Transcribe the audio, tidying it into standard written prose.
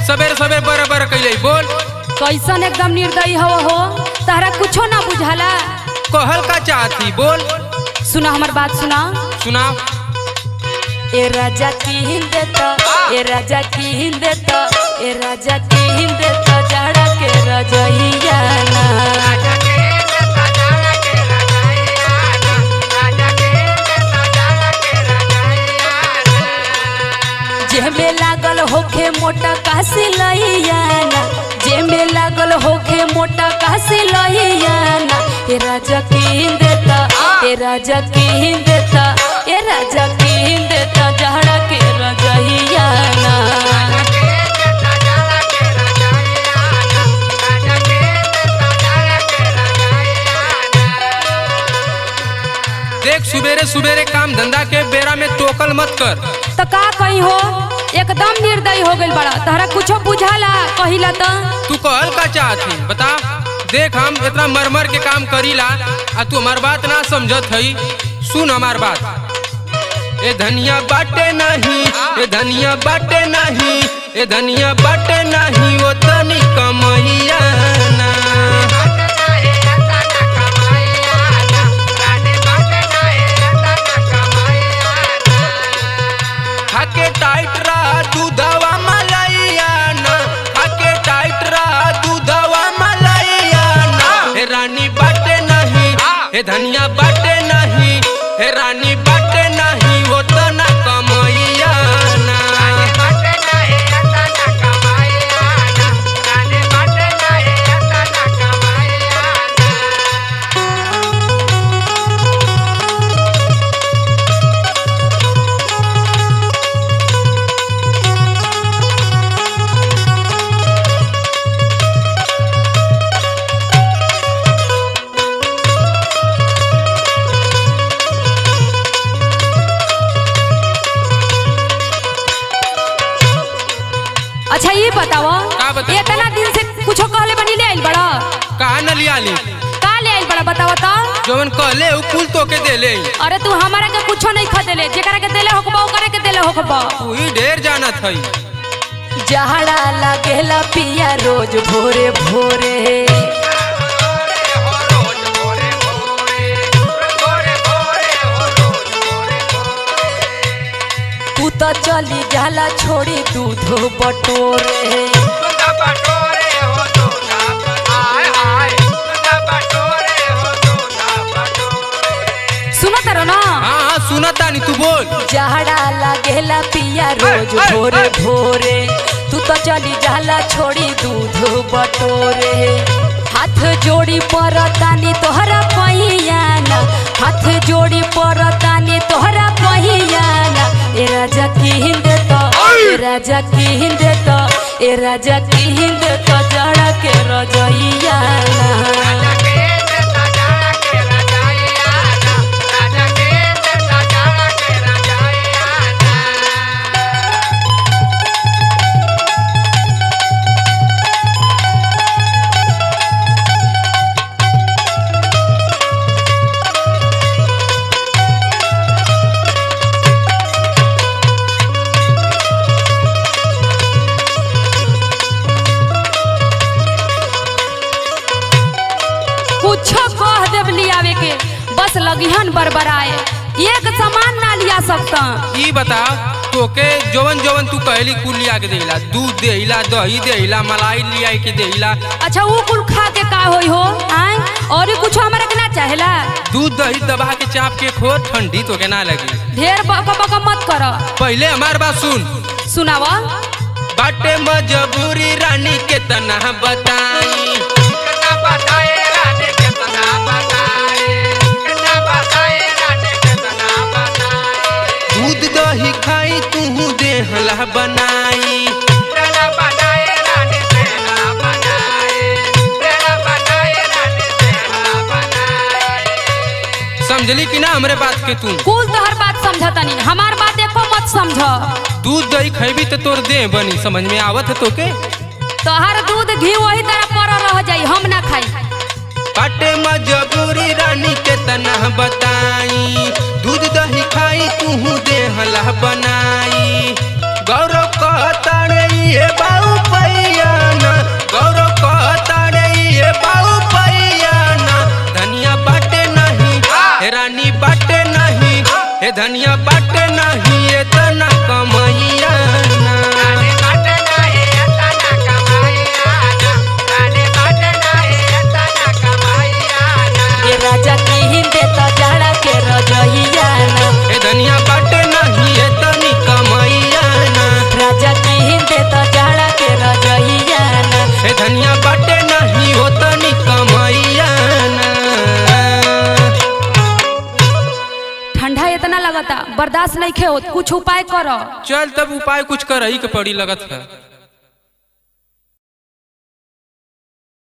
सबेर सबेर बराबर कैले बोल। कैसन एकदम निर्दयी हो तारा कुछो ना बुझाला। कहल का चाहती बोल। सुना हमार बात सुना। सुना। ए राजा की देता, ए राजा की देता, ए राजा की देता जाड़ा के रजइया ना। जेमे लागल होखे मोटा कासी लइयाना, जेमे लागल होखे मोटा कासी लइयाना। ए राजा की देता, ए राजा की देता, ए राजा की देता जहड़ा के रजइयाना। देख सुबेरे सुबेरे काम धंधा के बेरा में टोकल मत कर। तो का कही हो एकदम निर्दयी हो गइल बड़ा। तहरा कुछो बुझाला कहिला तो। तू कहल का चाहती बता। देख हम इतना मरमर के काम करीला आ तू हमार बात ना समझत हई। सुन हमार बात। ए धनिया बाटे नहीं, ए धनिया बाटे नहीं, ए धनिया बाटे नहीं वो तनी कमैया ना। खाके टाइट रहा दूधवा मलैया ना, खाके टाइट रहा दूधवा मलैया ना। हे रानी बाटे नहीं, हे धनिया बाटे नहीं, हे रानी बाटे नहीं वो तना कमैया ना। अच्छा ये बताओ का बताओ? इतना दिन से कुछो कहले बनी ले आइल बड़ा। कहा न लिया ली का ले आइल बड़ा बताओ तो। जवन कहले उ कुल तो के देले। अरे तू हमारा के कुछो नहीं खा देले, जेकरा के देले होकबा ओकरे के देले होकबा। तू ही ढेर जानत हई। जहड़ा लागेला पिया रोज भोरे भोरे। तू तो चली जाला छोड़ी दूध बटोरे। सुनत रहो ना। हाँ सुनता नहीं तू बोल। जहड़ा लागेला पिया रोज भोरे भोरे। तू तो चली जाला छोड़ी दूध बटोरे। हाथ जोड़ी परतानी तोहरा पहियाना, हाथ जोड़ी परतानी तोहरा पहियाना। ए राजा की देता, ए राजा की देता, ए राजा की देता जड़ा के रजइयाना। बस लगिहन बरबराए एक सामान ना लिया सकता। ई बता तोके जवन जवन तू कहली कुल लिया के देला। दूध देला, दही देला, मलाई लिया के देला। अच्छा वो कुल खा के का होई हो आए और कुछ हमरा के ना चाहेला। दूध दही दबा के चाप के खो, ठंडी तो के ना लगी। ढेर बका बका मत कर। पहले हमार बात सुन। सुनावा। बाटे मजबूरी रानी के तना बताई। दूध दही खाई तू देहला बनाई। समझली कि ना हमरे बात के तू। कुल तो हर बात समझता नहीं, हमार बात एको मत समझ। दूध दही खैबी तो तोर दे बनी। समझ में आवत है तोके। तोहर दूध घी वही तरह पर रह जाई, हम ना खाई। बाटे मजबूरी रानी के तना बताई। दूध दही खाई तू देहला बनाई। गौरव कहता रे ये बाऊ धनिया बाटे नहीं इतना कमैया ना। ये राजा किहिन देता जाड़ा के रजहिया ना। ए धनिया बाटे नहीं इतनी कमैया ना। राजा किहिन देता जाड़ा के रजहिया ना। ए धनिया बाटे नहीं उतनी कमैया ना। ठंडा इतना लगता बर्दाश्त नहीं खे होत, कुछ उपाय करो। चल तब उपाय कुछ करही के पड़ी लगत है।